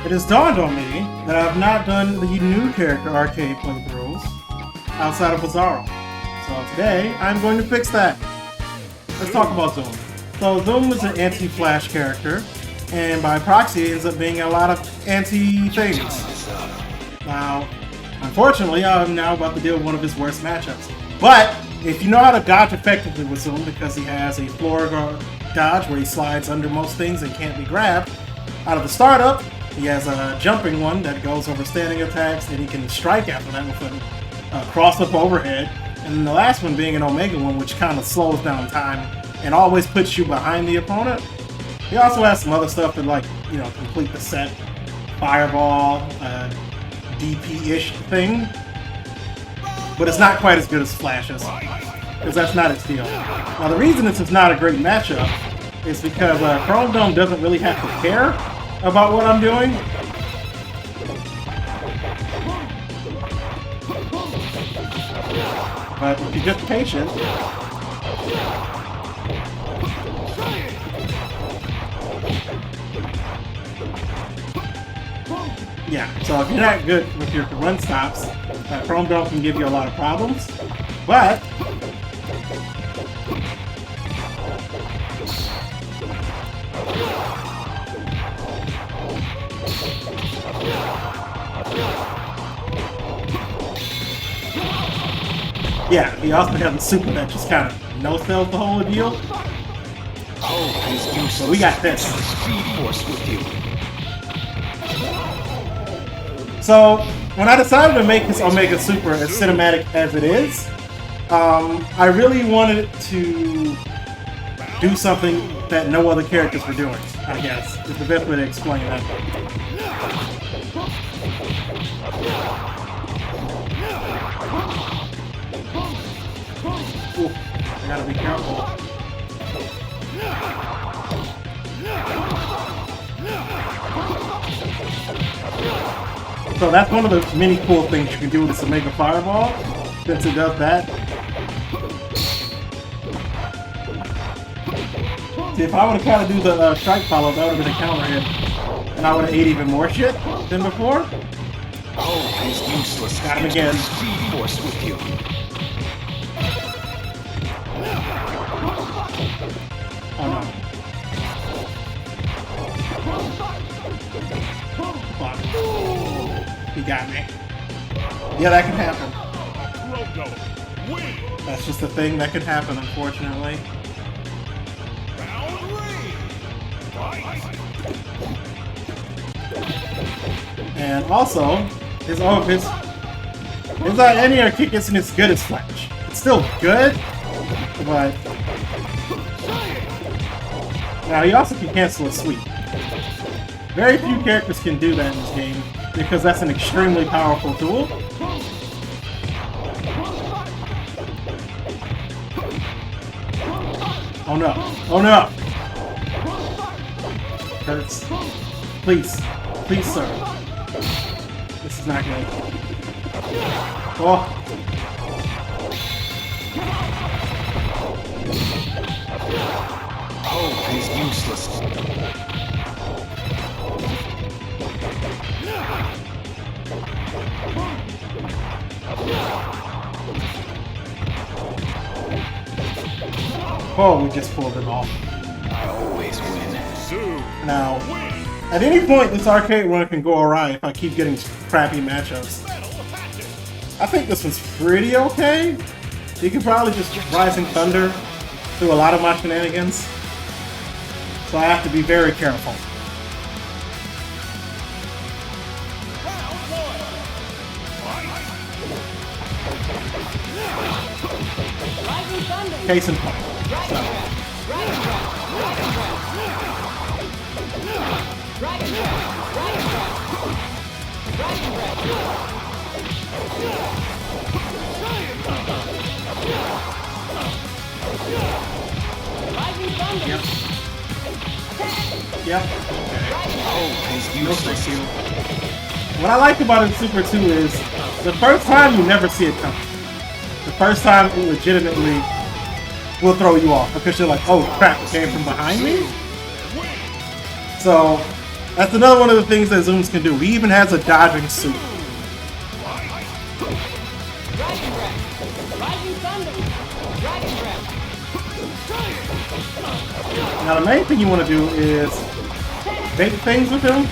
It has dawned on me that I have not done the new character arcade playthroughs outside of Bizarro. So today, I'm going to fix that. Let's talk about Zoom. So Zoom is an anti-Flash character, and by proxy, it ends up being a lot of anti-things. Now, unfortunately, I'm now about to deal with one of his worst matchups. But if you know how to dodge effectively with Zoom, because he has a floor dodge where he slides under most things and can't be grabbed, out of the startup, he has a jumping one that goes over standing attacks, and he can strike after that with a cross-up overhead. And then the last one being an Omega one, which kind of slows down time and always puts you behind the opponent. He also has some other stuff that, like, you know, complete the set, fireball, DP-ish thing. But it's not quite as good as Flash's, because that's not its deal. Now the reason this is not a great matchup is because Chrome Dome doesn't really have to care about what I'm doing. But if you're just patient, yeah, so if you're not good with your run stops, Chrome Dome can give you a lot of problems, but yeah, he also has a super that just kind of no-sells the whole deal. So we got this. So when I decided to make this Omega Super as cinematic as it is, I really wanted to do something that no other characters were doing, I guess, is the best way to explain that. Ooh, I gotta be careful. So that's one of the many cool things you can do with this Omega Fireball, since it does that. See, if I would have tried to do the strike follow, that would have been a counter hit, and I would have ate even more shit than before. Oh, he's useless. Got him again. Speed Force with you. Oh no. Fuck. He got me. Yeah, that can happen. That's just a thing that could happen, unfortunately. And also, his anti-air kick isn't as good as Flash. It's still good, but now he also can cancel a sweep. Very few characters can do that in this game because that's an extremely powerful tool. Oh no! Oh no! Hurts. Please, please, sir. This is not good. Oh. Oh, he's useless. Oh, we just pulled him off. I always win. Now, at any point, this arcade run can go awry if I keep getting crappy matchups. I think this one's pretty okay. You can probably just Rising Thunder through a lot of my shenanigans. So I have to be very careful. Case in point. Yep. Yep. Oh, he's useless. What I like about it Super 2 is the first time you never see it coming. The first time it legitimately will throw you off because you're like, oh crap, it came from behind me? So That's another one of the things that Zooms can do. He even has a dodging suit. Now the main thing you want to do is bait things with him.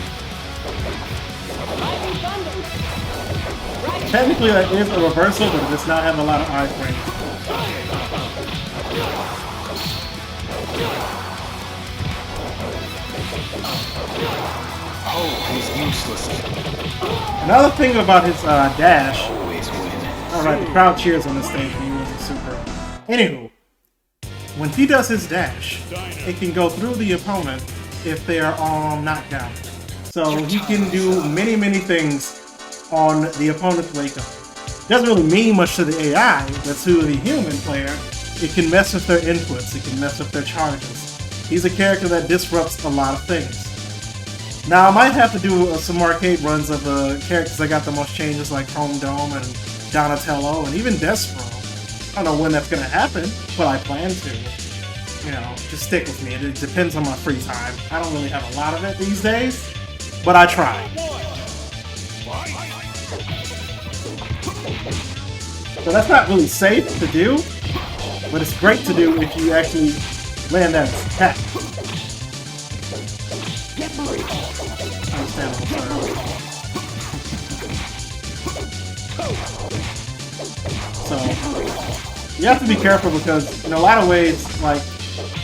Technically that is a reversal, but it does not have a lot of iframes. Oh, he's useless. Another thing about his dash. Always win. Alright, the crowd cheers on this stage when he uses super. Anywho, when he does his dash, it can go through the opponent if they are on knockdown. So he can do many things on the opponent's wake up. Doesn't really mean much to the AI, but to the human player, it can mess with their inputs, it can mess with their charges. He's a character that disrupts a lot of things. Now I might have to do some arcade runs of the characters that got the most changes like Chrome Dome and Donatello and even Despero. I don't know when that's going to happen, but I plan to. You know, just stick with me. It depends on my free time. I don't really have a lot of it these days, but I try. So that's not really safe to do, but it's great to do if you actually land that attack. Understandable, so you have to be careful because in a lot of ways, like,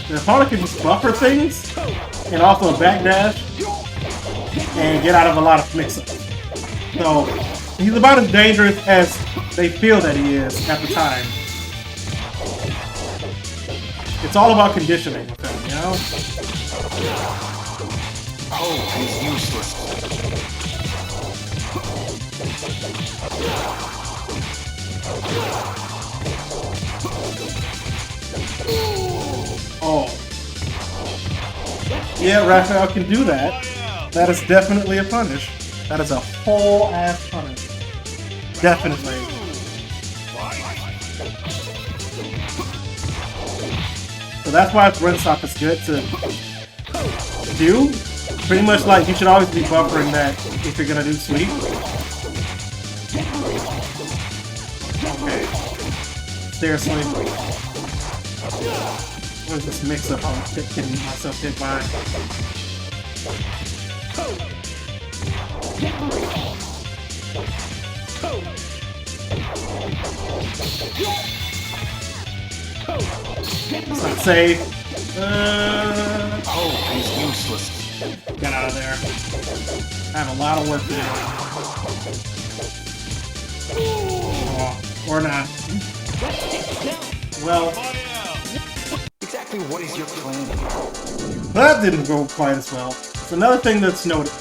the opponent can just buffer things and also a backdash and get out of a lot of mix-ups. So he's about as dangerous as they feel that he is at the time. It's all about conditioning with him, you know? Oh, he's useless. Oh. Yeah, Raphael can do that. That is definitely a punish. That is a whole ass punish. Definitely. So that's why Run Stop is good to do. Pretty much like you should always be buffering that if you're gonna do sweep. Okay. Seriously. What is this mix up I'm getting myself hit by? It's not safe. Oh, he's useless. Get out of there. I have a lot of work to do. Oh, or not. Well, Exactly what is your plan? that didn't go quite as well. It's another thing that's noted.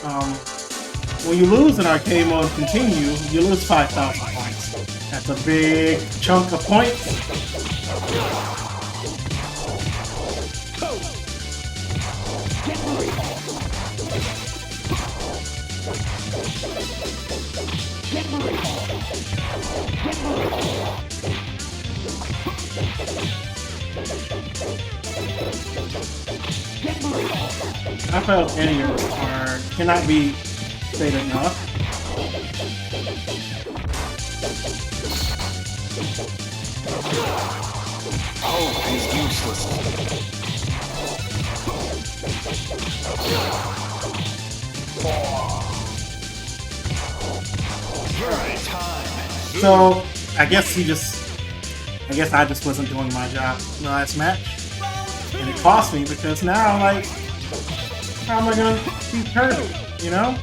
When you lose an arcade mode continue, you lose 5,000 points. That's a big chunk of points. I felt any of are cannot be stated enough. Oh, he's useless. So I guess I just wasn't doing my job in the last match. And it cost me because now, like, how am I gonna beat Kirby, you know?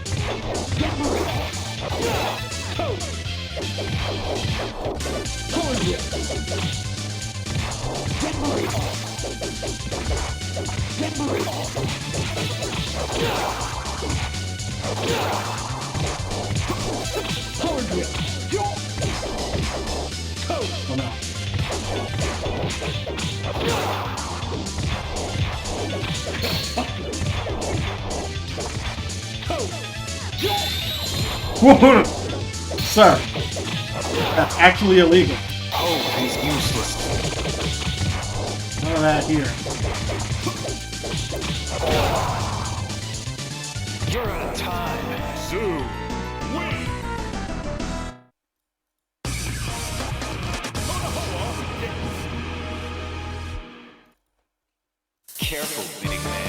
Oh no. Sir, that's actually illegal. Oh, he's useless. None of that here. You're out of time. Careful, big man.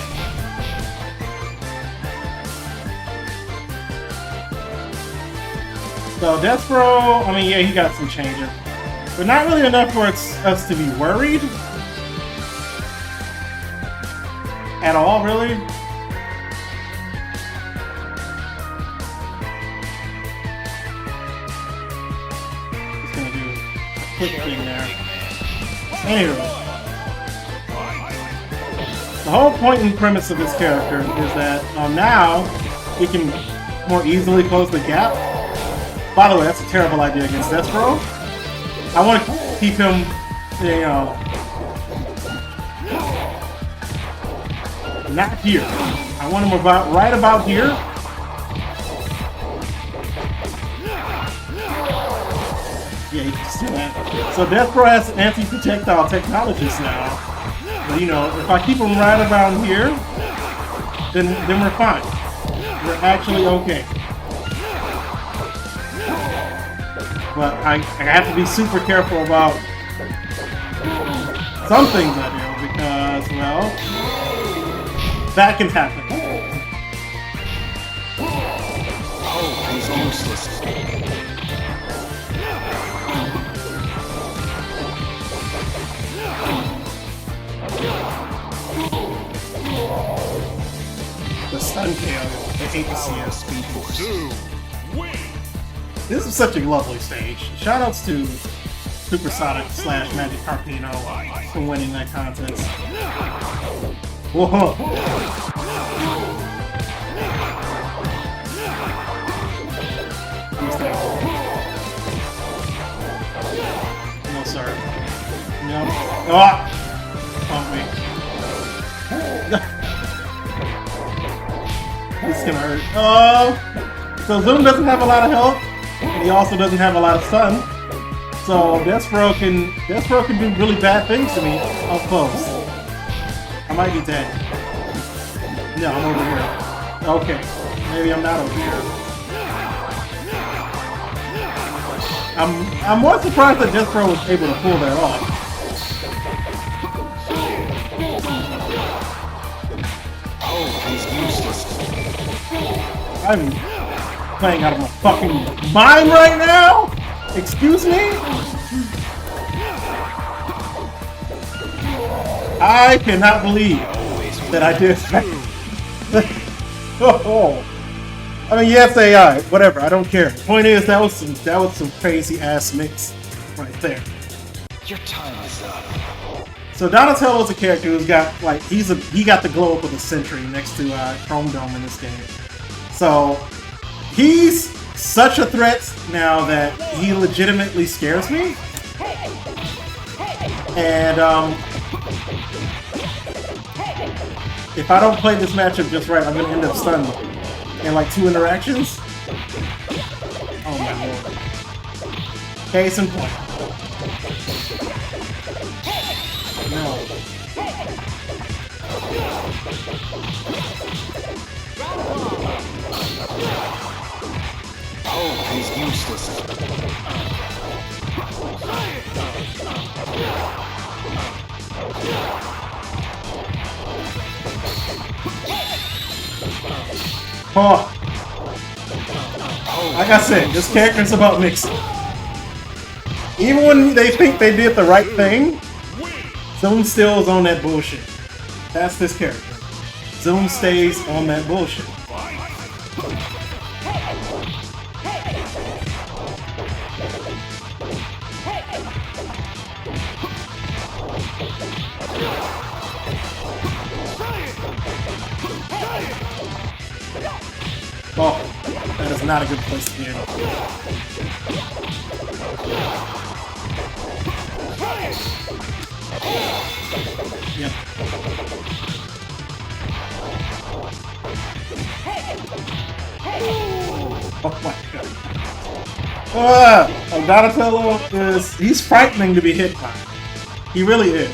So Despero, I mean, yeah, he got some changes, but not really enough for us to be worried at all, really. Just gonna do a quick thing there. Anyway, the whole point and premise of this character is that now he can more easily close the gap. By the way, that's a terrible idea against Despero. I want to keep him, you know, not here. I want him right about here. Yeah, you can see that. So Despero has anti-projectile technologies now. But, you know, if I keep him right around here, then we're fine. We're actually okay. But I have to be super careful about some things I do because, well, that can happen. Hope is useless. The stun KO. I hate to see it. Speed Force. This is such a lovely stage. Shoutouts to Supersonic / Magic Carpino for winning that contest. Whoa! No, sir. No. Ah! Pump me. This is gonna hurt. Oh! So Zoom doesn't have a lot of health. And he also doesn't have a lot of stun. So Despero can do really bad things to me up close. I might be dead. No, I'm over here. Okay. Maybe I'm not over here. I'm more surprised that Despero was able to pull that off. Hope is useless. I'm playing out of my fucking mind right now? Excuse me? I cannot believe that I did that. Oh. I mean, yes, AI, whatever, I don't care. The point is, that was some crazy ass mix right there. Your time is up. So Donatello's a character who's got like he got the glow up of the century next to Chrome Dome in this game. So he's such a threat now that he legitimately scares me. And if I don't play this matchup just right, I'm gonna end up stunned in like 2 interactions. Oh my lord. Case in point. No. Hope is useless. Oh. Like I said, this character's about mixing. Even when they think they did the right thing, Zoom still is on that bullshit. That's this character. Zoom stays on that bullshit. Oh, that is not a good place to be in. Yep. Oh my god. Donatello he's frightening to be hit by. He really is.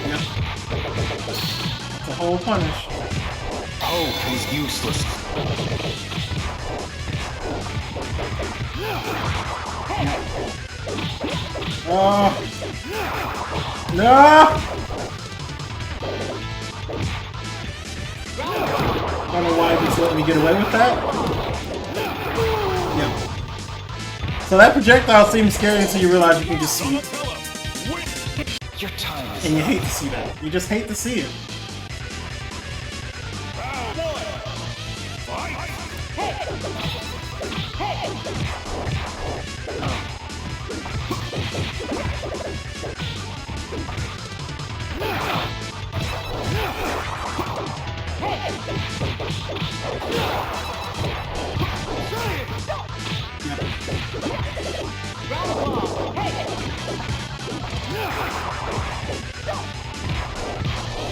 Yep. It's a whole punish. Hope is useless. Oh. No! I don't know why he just let me get away with that. Yep. So that projectile seems scary until you realize you can just see it. Your time is And you up. hate to see that. You just hate to see it.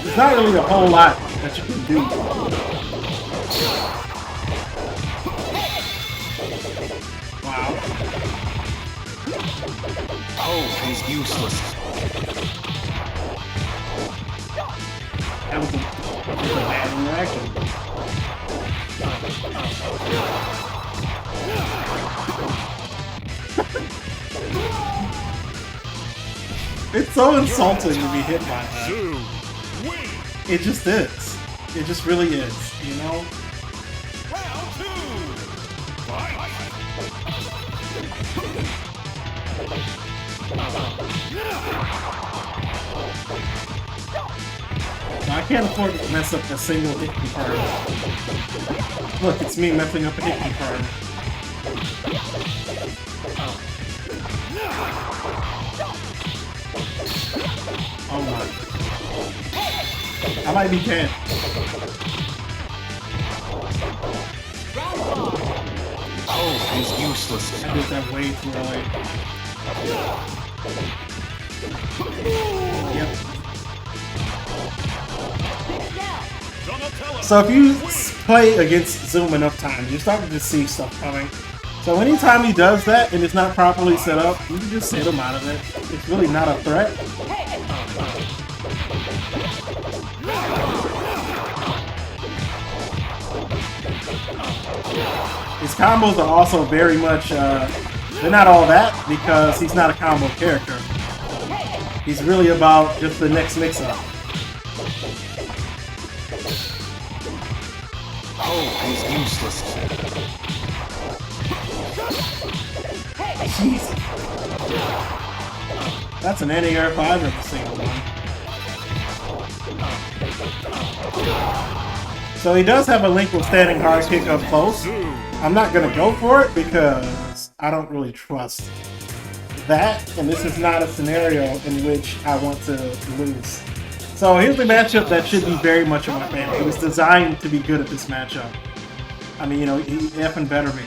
There's not really a whole lot that you can do. Wow. Hope is useless. That was a bad interaction. It's so insulting to be hit by that. It just is. It just really is, you know? I can't afford to mess up a single hit confirm. Look, it's me messing up a hit confirm. Oh my. I might be dead. Hope is useless. I did that way too early. Yep. So if you play against Zoom enough times, you're starting to see stuff coming. So anytime he does that and it's not properly set up, you can just hit him out of it. It's really not a threat. His combos are also very much, they're not all that because he's not a combo character. He's really about just the next mix-up. Hope is useless. Jeez. That's an anti-air 5 every single one. So he does have a link with standing hard kick up close. I'm not going to go for it because I don't really trust that, and this is not a scenario in which I want to lose. So here's the matchup that should be very much in my favor. It was designed to be good at this matchup. I mean, you know, he effing better be.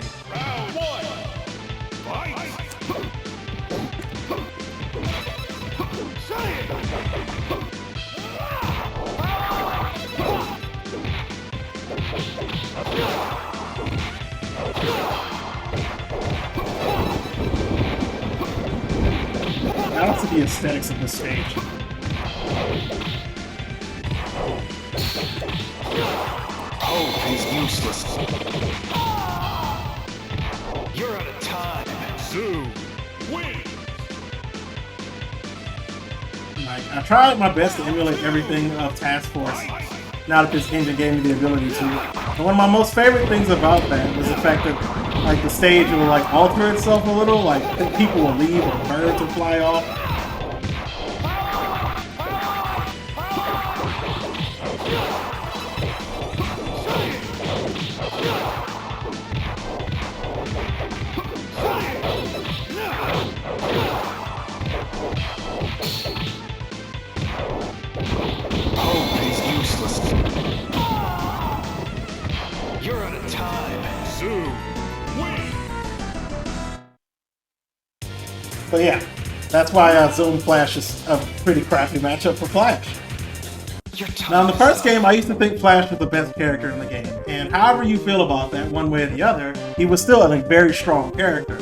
I don't see the aesthetics of this stage. Hope is useless. You're out of time. Like, I tried my best to emulate everything of Task Force. Now that this engine gave me the ability to. And one of my most favorite things about that was the fact that, like, the stage will like alter itself a little. Like, people will leave or birds will fly off. Hope is useless. You're out of time. But yeah, that's why Zoom Flash is a pretty crappy matchup for Flash. Now in the first game, I used to think Flash was the best character in the game. And however you feel about that, one way or the other, he was still a very strong character.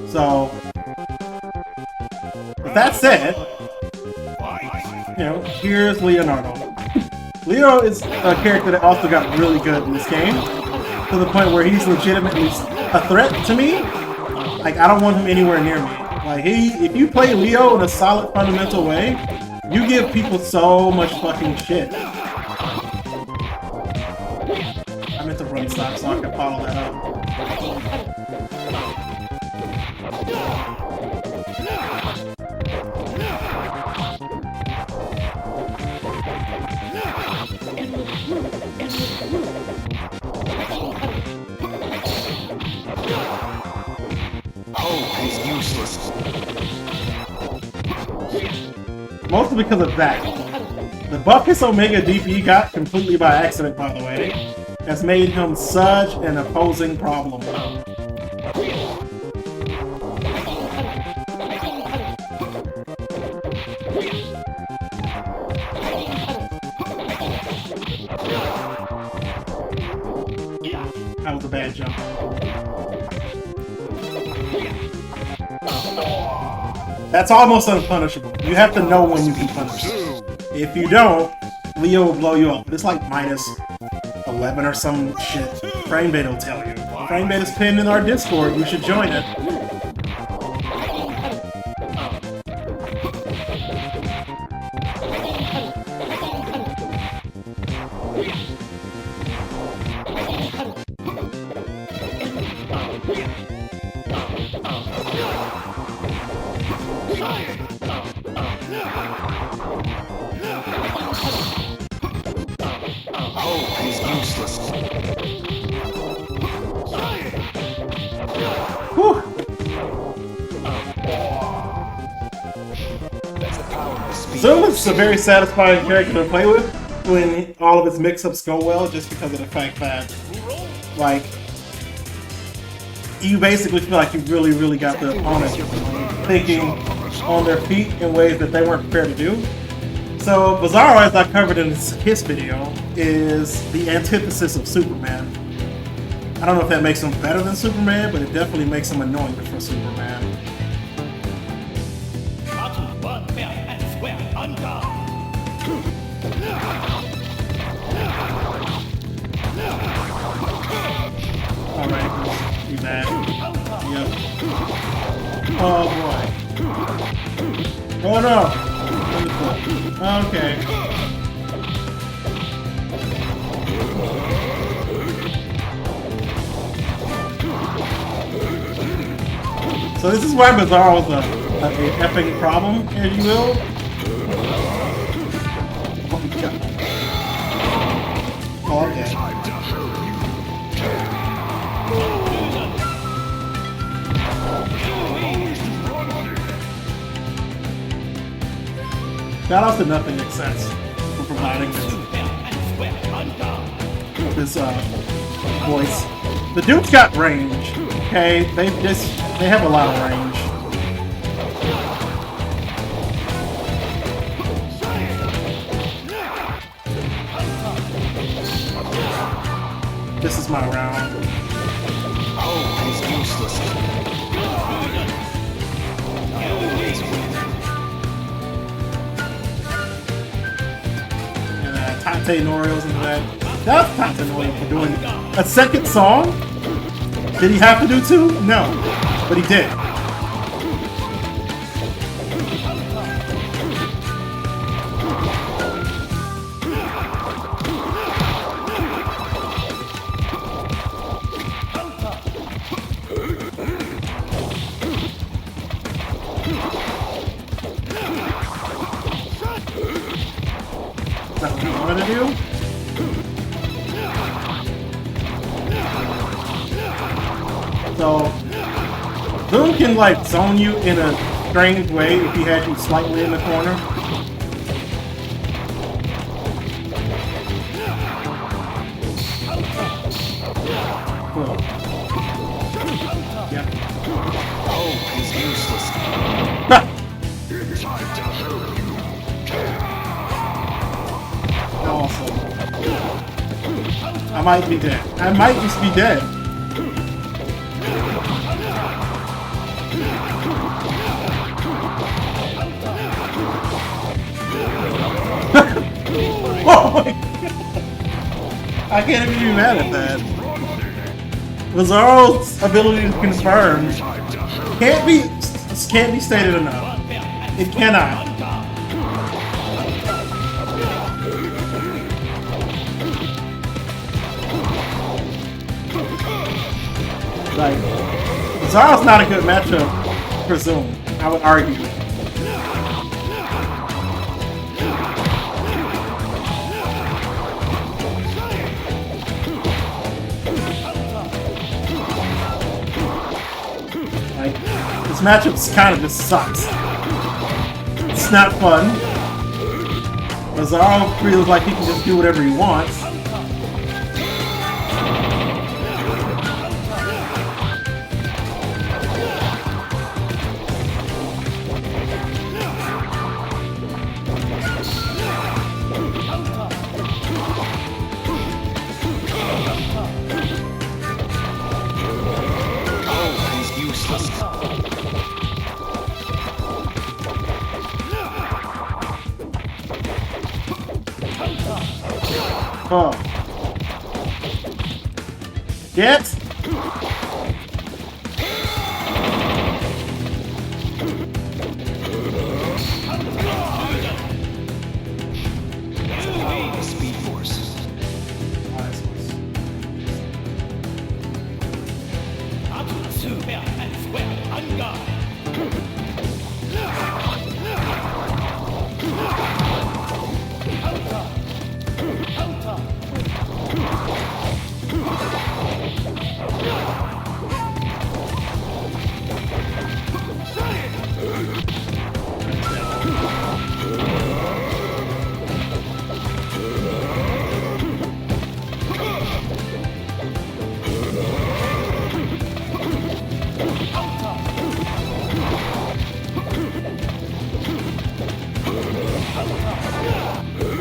So With that said, you know, here's Leonardo. Leo is a character that also got really good in this game, to the point where he's legitimately a threat to me. Like, I don't want him anywhere near me. Like, if you play Leo in a solid fundamental way, you give people so much fucking shit. I meant to run stop so I can follow that up. Hope is useless. Mostly because of that. The buff his Omega DP got completely by accident, by the way, has made him such an opposing problem. That was a bad jump. That's almost unpunishable. You have to know when you can punish. If you don't, Leo will blow you up. But it's like minus 11 or some shit. FrameBait will tell you. FrameBait is pinned in our Discord. You should join it. Hope is useless. Whew. Zoom is a very satisfying character to play with when all of his mix-ups go well, just because of the fact that, like, you basically feel like you really got the opponent thinking on their feet in ways that they weren't prepared to do. So Bizarro, as I covered in his video, is the antithesis of Superman. I don't know if that makes him better than Superman, but it definitely makes him annoying for Superman. Alright, do that. Yep. Oh boy. Oh no! Okay. So this is why Bizarro's a effing problem, as you will. Oh, okay. Shout out to Nothing Makes Sense for providing this voice. The Duke's got range, okay? They have a lot of range. This is my round. Hope is useless. Tate Norio's into that. That's Tate Norio for doing a second song? Did he have to do two? No. But he did. That's what you wanted to do? So, Zoom can like zone you in a strange way if he had you slightly in the corner. Cool. Yeah. Hope is useless. Awesome. I might be dead. I might just be dead. going? I can't even be mad at that. Bizarro's ability to confirm can't be stated enough. It cannot. Like, Bizarro's not a good matchup for Zoom, I would argue. Like, this matchup kind of just sucks. It's not fun. Bizarro feels like he can just do whatever he wants. Oh. Get! Speed Force.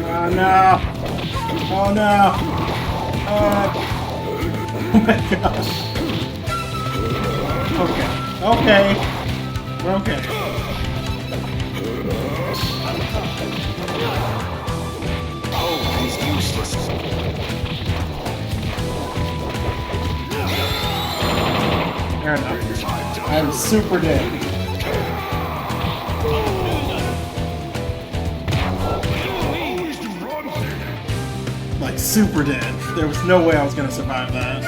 Oh no! Oh no! Oh my gosh! Okay. Okay. We're okay. Oh, he's useless. Fair enough. I'm super dead. Like, super dead. There was no way I was gonna survive that.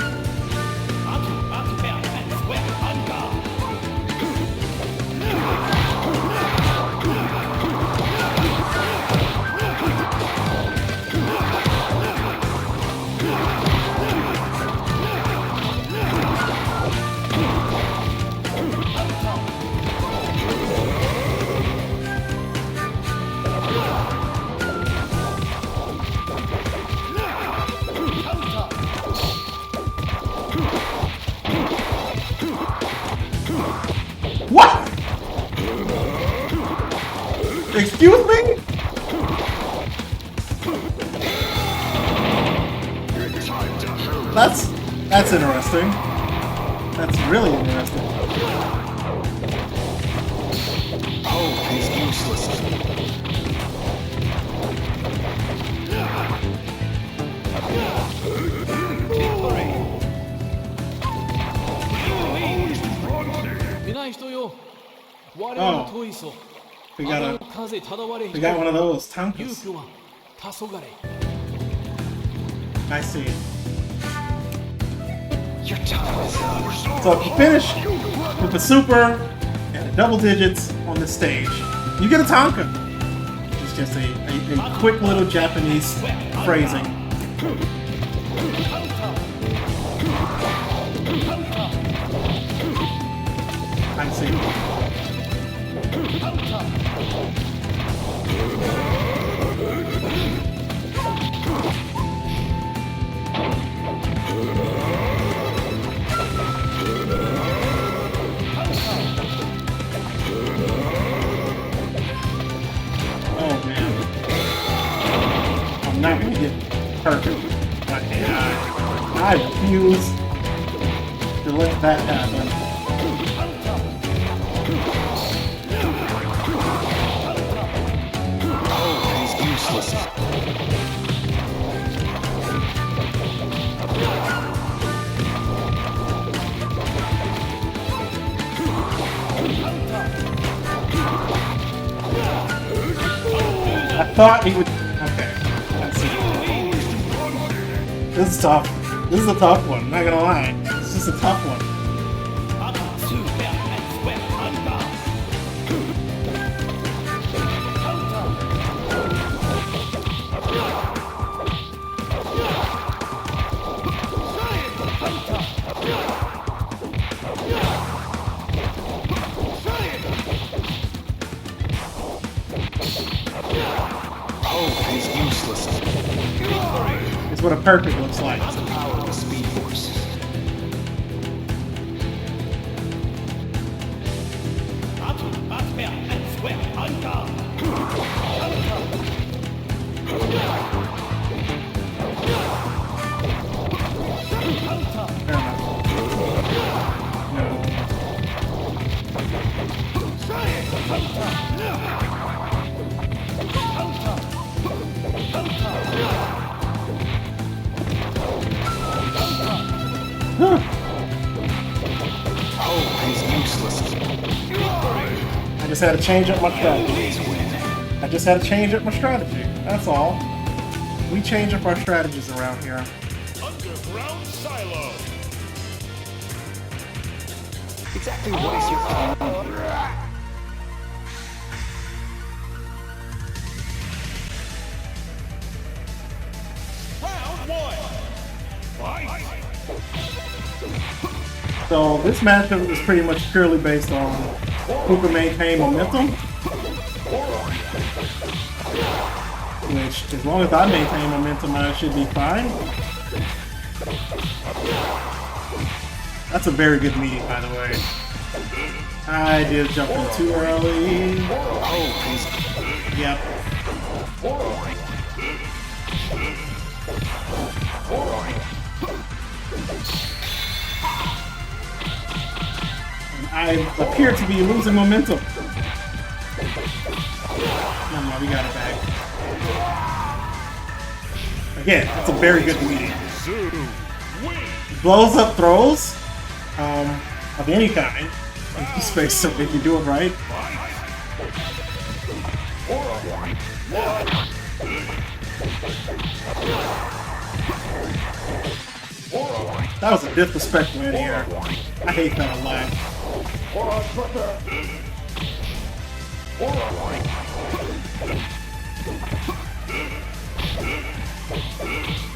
What? Excuse me? That's interesting. That's really interesting. Oh, he's useless. Oh, we got one of those Tonkas. I see. Your time is up. So if you finish with a super and a double digits on the stage, you get a Tonka. It's just a quick little Japanese phrasing. I see. Oh man, I'm not gonna get perfect, but I refuse to let that happen. thought he would. Okay, let's see. This is tough. This is a tough one. I'm not gonna lie. This is a tough one. Hope is useless. It's what a perfect looks like. The power of the Speed Force. Fair enough. No. Hope is useless. I just had to change up my strategy. Always win. I just had to change up my strategy. That's all. We change up our strategies around here. Underground silo. Exactly what is your plan? Round one. Fight. So this matchup is pretty much purely based on who can maintain momentum. Which, as long as I maintain momentum, I should be fine. That's a very good meeting, by the way. I did jump in too early. Hope is Yep. I appear to be losing momentum. No, we got it back. Again, that's a very good meeting. Blows up throws of any kind in space, so if you do it right. That was a disrespectful in here. I hate that a lot.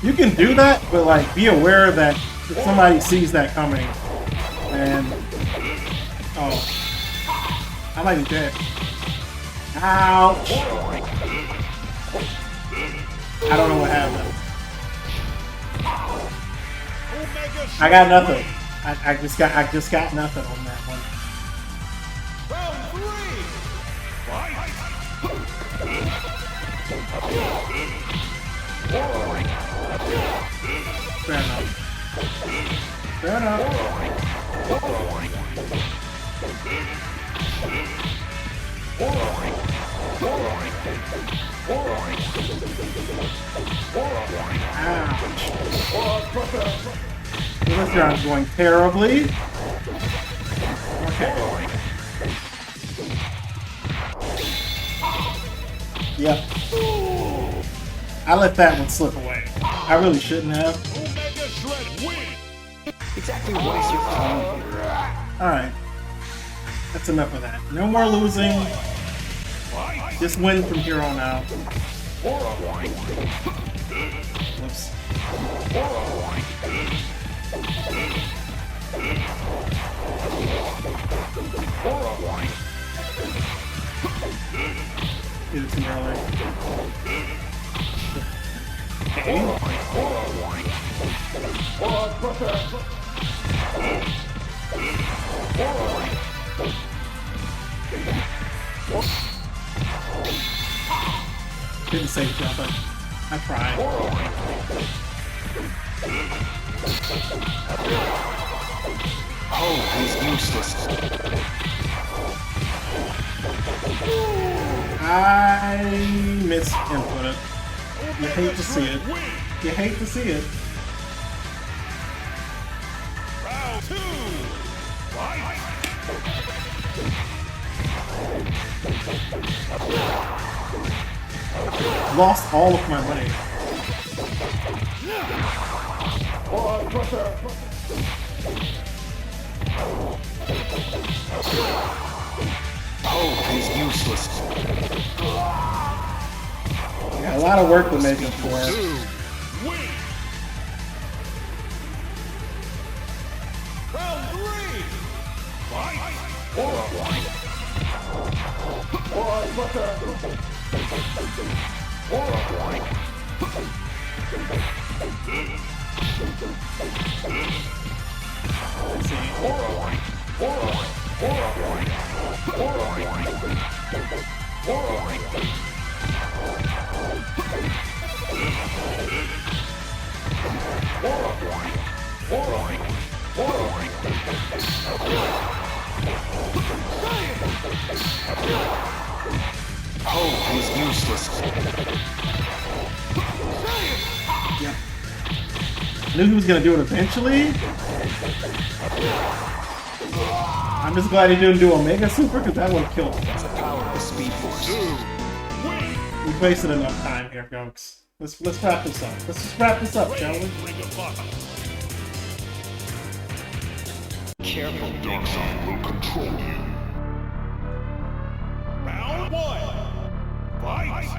You can do that, but like be aware that if somebody sees that coming, and oh, I might be dead. Ouch! I don't know what happened. I got nothing. I just got nothing on that one. Round three. Fight. Fair enough. Fair enough. Ouch. This round's going terribly. Okay. Yep. I let that one slip away. I really shouldn't have. Omega Shred win. exactly what is your plan? Alright. That's enough of that. No more losing. Just win from here on out. Whoops. Did it too early. Okay. Didn't say jumping. I tried. Oh, he's useless. I misinput it. You hate to see it. You hate to see it. Round two. Fight. lost all of my money. Hope is useless. Yeah, a lot of work to make it for. Win. Round 3. Fight. Let's see. Hope is useless. Yep. Knew he was gonna do it eventually. I'm just glad he didn't do Omega Super because that would have killed him. The power of the Speed Force. We've wasted enough time here, folks. Let's wrap this up. Let's just wrap this up, shall we? Ring of fire. Careful, Dark side will control you. Round 1. Fight.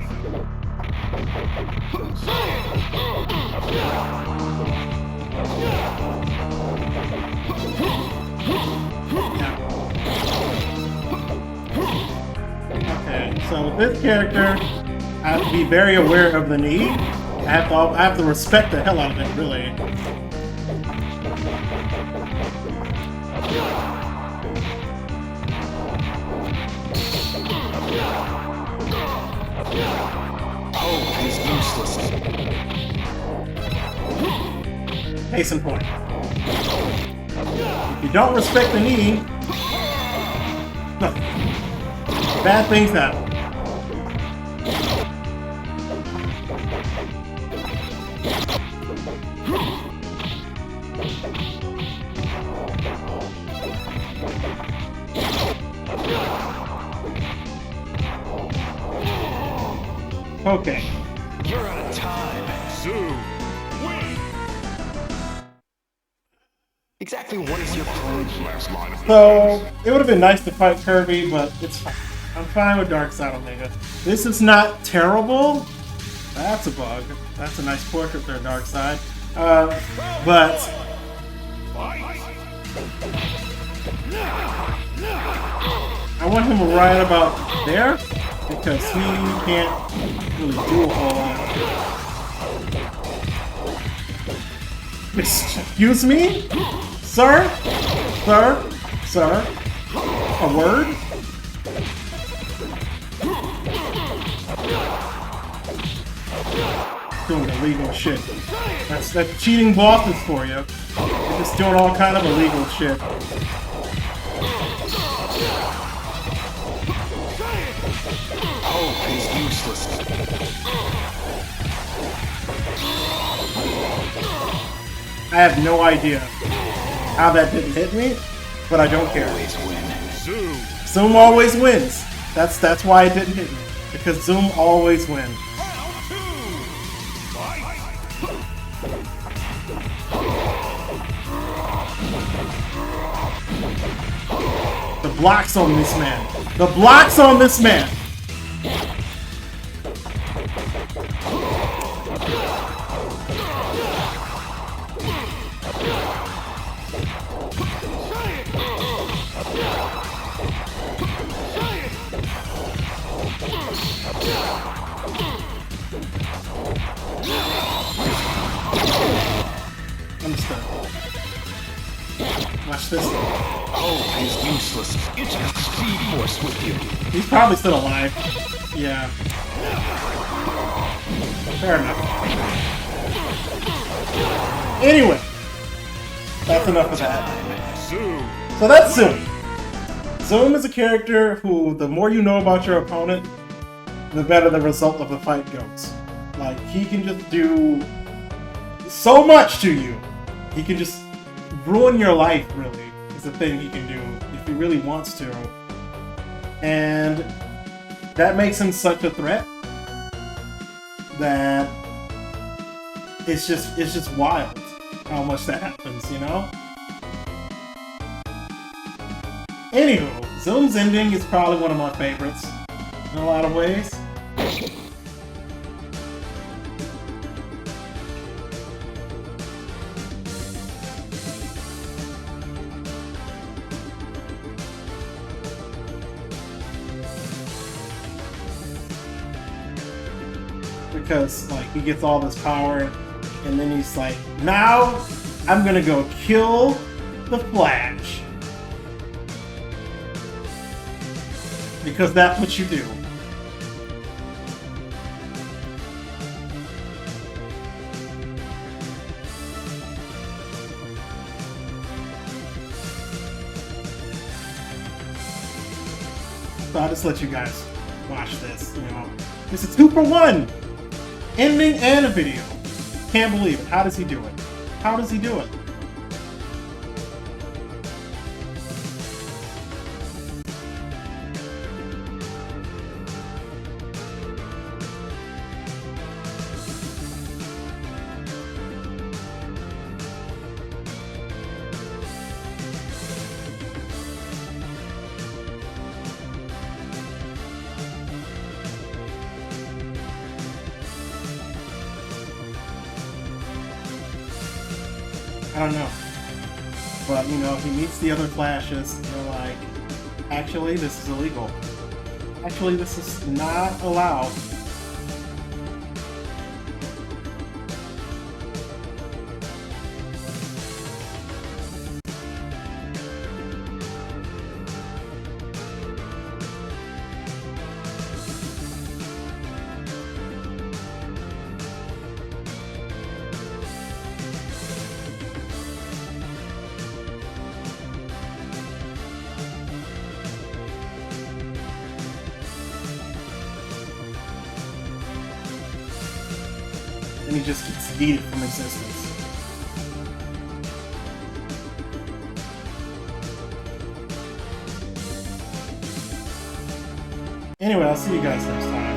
Okay, so with this character, I have to be very aware of the knee. I have to respect the hell out of it, really. hope is useless. Case in point. If you don't respect the knee, bad things happen. Okay. You're out of time. Win. Exactly what is your plan? Last line of So, it would have been nice to fight Kirby, but it's fine. I'm fine with Dark Side Omega. This is not terrible. That's a bug. That's a nice portrait there, Dark Side. But I want him right about there because he can't really do a whole lot. Excuse me? Sir? Sir? Sir? A word? Doing illegal shit. That's cheating bosses for you. You're just doing all kind of illegal shit. Hope is useless. I have no idea how that didn't hit me, but I don't care. Always win. Zoom always wins. That's why it didn't hit me. Because Zoom always wins. round 2. Fight. The blocks on this man. The blocks on this man. Understood. Watch this. Hope is useless. You took a Speed Force with you. He's probably still alive. Yeah. Fair enough. Anyway. That's enough of that. So that's Zoom. Zoom is a character who, the more you know about your opponent, the better the result of the fight goes. Like, he can just do so much to you. He can just ruin your life, really, is the thing he can do, if he really wants to. And that makes him such a threat. that it's just wild how much that happens, you know? Anywho, Zoom's ending is probably one of my favorites in a lot of ways. Because like he gets all this power and then he's like, now I'm gonna go kill the Flash. Because that's what you do. So I'll just let you guys watch this, you know. This is 2 for 1! Ending and a video. Can't believe it. How does he do it? How does he do it? I don't know. But, you know, he meets the other Flashes, and they're like, actually, this is illegal. Actually, this is not allowed. And he just gets yeeted from existence. Anyway, I'll see you guys next time.